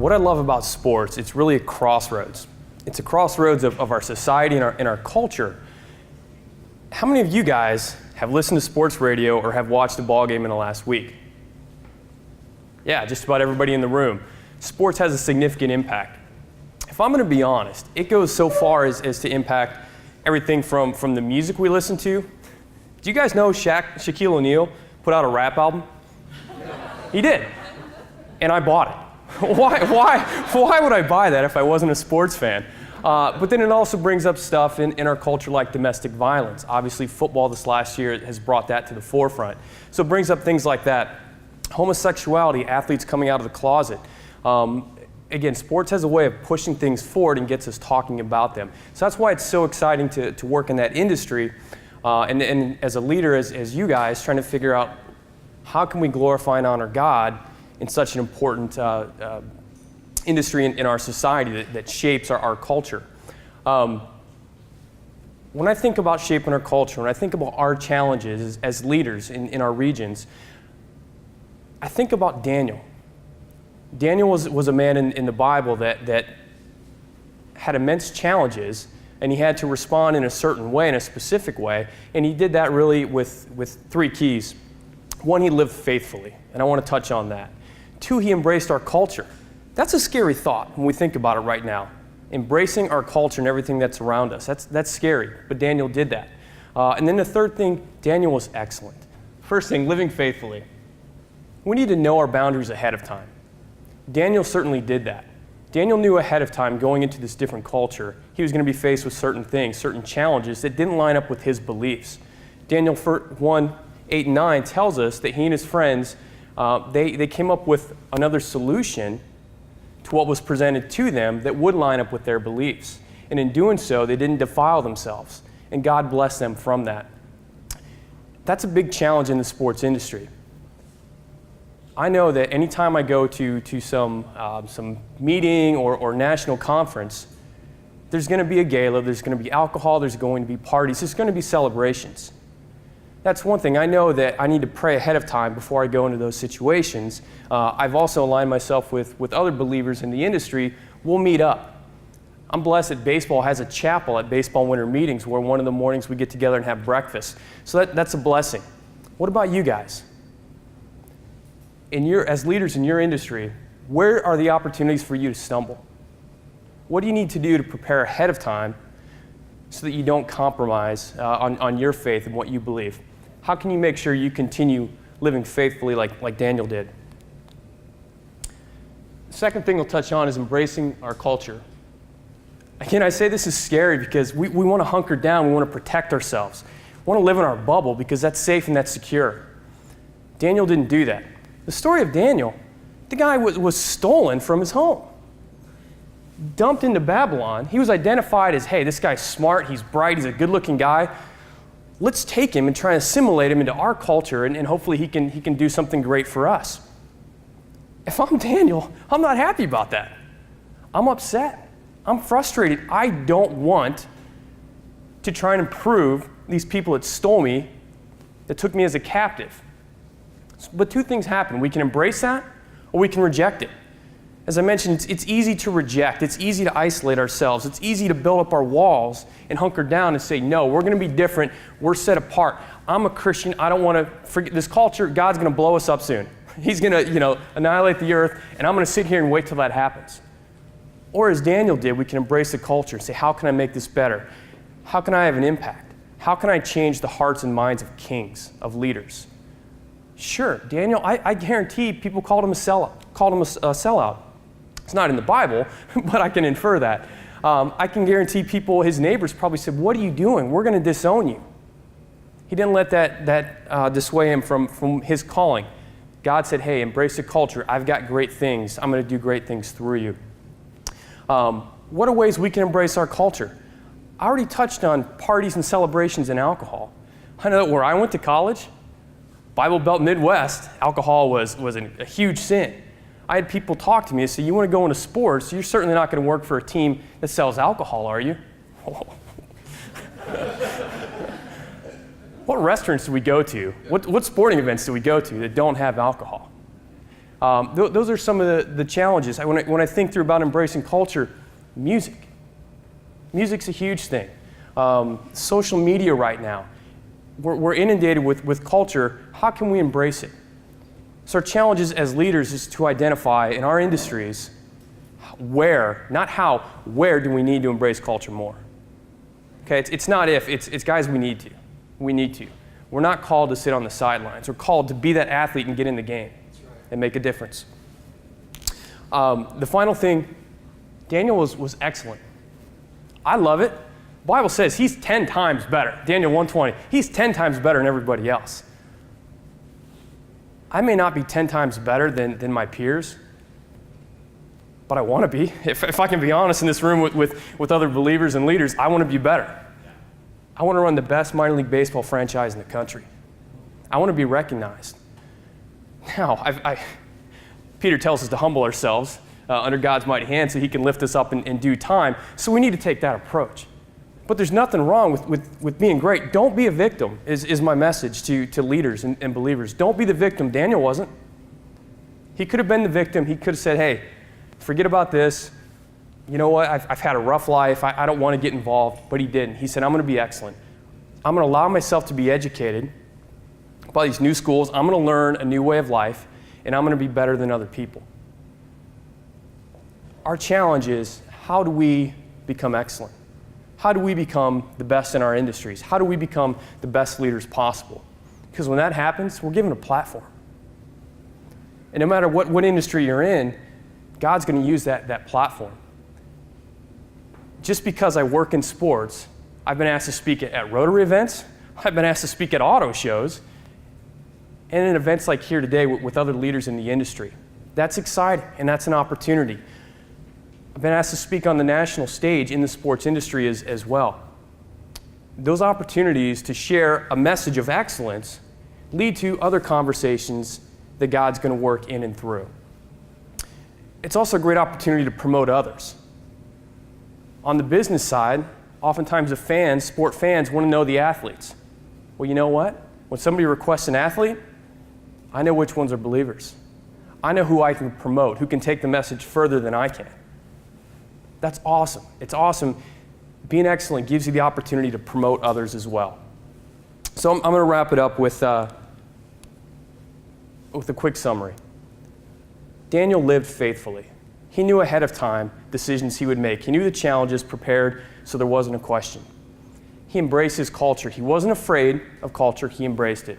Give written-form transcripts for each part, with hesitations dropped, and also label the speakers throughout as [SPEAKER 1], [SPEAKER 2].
[SPEAKER 1] What I love about sports, it's really a crossroads. It's a crossroads of our society and our culture. How many of you guys have listened to sports radio or have watched a ball game in the last week? Yeah, just about everybody in the room. Sports has a significant impact. If I'm going to be honest, it goes so far as to impact everything from the music we listen to. Do you guys know Shaquille O'Neal put out a rap album? He did. And I bought it. Why would I buy that if I wasn't a sports fan? But then it also brings up stuff in our culture like domestic violence. Obviously, football this last year has brought that to the forefront. So it brings up things like that. Homosexuality, athletes coming out of the closet. Again, sports has a way of pushing things forward and gets us talking about them. So that's why it's so exciting to work in that industry. And as a leader, as you guys, trying to figure out how can we glorify and honor God in such an important industry in our society that shapes our culture. When I think about shaping our culture, when I think about our challenges as leaders in our regions, I think about Daniel. Daniel was a man in the Bible that had immense challenges, and he had to respond in a certain way, in a specific way, and he did that really with three keys. One, he lived faithfully, and I want to touch on that. Two, he embraced our culture. That's a scary thought when we think about it right now. Embracing our culture and everything that's around us. That's scary, but Daniel did that. And then the third thing, Daniel was excellent. First thing, living faithfully. We need to know our boundaries ahead of time. Daniel certainly did that. Daniel knew ahead of time going into this different culture, he was going to be faced with certain things, certain challenges that didn't line up with his beliefs. Daniel 1:8-9 tells us that he and his friends, they came up with another solution to what was presented to them that would line up with their beliefs. And in doing so, they didn't defile themselves, and God blessed them from that. That's a big challenge in the sports industry. I know that anytime I go to some meeting or national conference, there's going to be a gala, there's going to be alcohol, there's going to be parties, there's going to be celebrations. That's one thing. I know that I need to pray ahead of time before I go into those situations. I've also aligned myself with other believers in the industry. We'll meet up. I'm blessed that baseball has a chapel at baseball winter meetings where one of the mornings we get together and have breakfast. So that's a blessing. What about you guys? As leaders in your industry, where are the opportunities for you to stumble? What do you need to do to prepare ahead of time so that you don't compromise on your faith and what you believe? How can you make sure you continue living faithfully like Daniel did? The second thing we'll touch on is embracing our culture. Again, I say this is scary because we want to hunker down, we want to protect ourselves. We want to live in our bubble because that's safe and that's secure. Daniel didn't do that. The story of Daniel, the guy was stolen from his home, dumped into Babylon. He was identified as, hey, this guy's smart, he's bright, he's a good-looking guy. Let's take him and try and assimilate him into our culture, and hopefully he can do something great for us. If I'm Daniel, I'm not happy about that. I'm upset. I'm frustrated. I don't want to try and improve these people that stole me, that took me as a captive. But two things happen. We can embrace that, or we can reject it. As I mentioned, it's easy to reject. It's easy to isolate ourselves. It's easy to build up our walls and hunker down and say, no, we're going to be different. We're set apart. I'm a Christian. I don't want to forget this culture. God's going to blow us up soon. He's going to, annihilate the earth, and I'm going to sit here and wait till that happens. Or as Daniel did, we can embrace the culture and say, how can I make this better? How can I have an impact? How can I change the hearts and minds of kings, of leaders? Sure, Daniel, I guarantee people called him a sellout. It's not in the Bible, but I can infer that. I can guarantee people, his neighbors probably said, what are you doing? We're going to disown you. He didn't let that dissuade him from his calling. God said, hey, embrace the culture. I've got great things. I'm going to do great things through you. What are ways we can embrace our culture? I already touched on parties and celebrations and alcohol. I know that where I went to college, Bible Belt Midwest, alcohol was a huge sin. I had people talk to me and say, you want to go into sports, you're certainly not going to work for a team that sells alcohol, are you? What restaurants do we go to? What sporting events do we go to that don't have alcohol? Those are some of the challenges. When I think through about embracing culture, music's a huge thing. Social media right now, we're inundated with culture. How can we embrace it? So our challenges as leaders is to identify in our industries where, not how, where do we need to embrace culture more? Okay, it's not if, it's guys, we need to. We need to. We're not called to sit on the sidelines. We're called to be that athlete and get in the game and make a difference. The final thing, Daniel was excellent. I love it. The Bible says he's 10 times better. Daniel 1:20, he's 10 times better than everybody else. I may not be 10 times better than my peers, but I want to be. If I can be honest in this room with other believers and leaders, I want to be better. I want to run the best minor league baseball franchise in the country. I want to be recognized. Now, Peter tells us to humble ourselves under God's mighty hand so he can lift us up in due time. So we need to take that approach. But there's nothing wrong with being great. Don't be a victim is my message to leaders and believers. Don't be the victim. Daniel wasn't. He could have been the victim. He could have said, hey, forget about this. You know what? I've had a rough life. I don't want to get involved. But he didn't. He said, I'm going to be excellent. I'm going to allow myself to be educated by these new schools. I'm going to learn a new way of life, and I'm going to be better than other people. Our challenge is, how do we become excellent? How do we become the best in our industries? How do we become the best leaders possible? Because when that happens, we're given a platform. And no matter what industry you're in, God's going to use that platform. Just because I work in sports, I've been asked to speak at Rotary events, I've been asked to speak at auto shows, and in events like here today with other leaders in the industry. That's exciting, and that's an opportunity. I've been asked to speak on the national stage in the sports industry as well. Those opportunities to share a message of excellence lead to other conversations that God's going to work in and through. It's also a great opportunity to promote others. On the business side, oftentimes the sport fans want to know the athletes. Well, you know what? When somebody requests an athlete, I know which ones are believers. I know who I can promote, who can take the message further than I can. That's awesome. It's awesome. Being excellent gives you the opportunity to promote others as well. So I'm going to wrap it up with a quick summary. Daniel lived faithfully. He knew ahead of time decisions he would make. He knew the challenges, prepared, so there wasn't a question. He embraced his culture. He wasn't afraid of culture. He embraced it.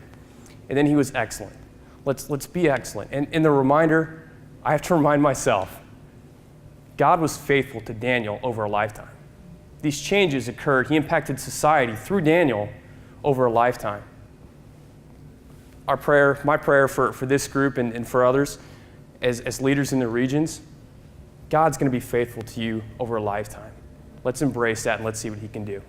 [SPEAKER 1] And then he was excellent. Let's be excellent. And the reminder, I have to remind myself, God was faithful to Daniel over a lifetime. These changes occurred. He impacted society through Daniel over a lifetime. My prayer for this group and for others as leaders in the regions, God's going to be faithful to you over a lifetime. Let's embrace that and let's see what he can do.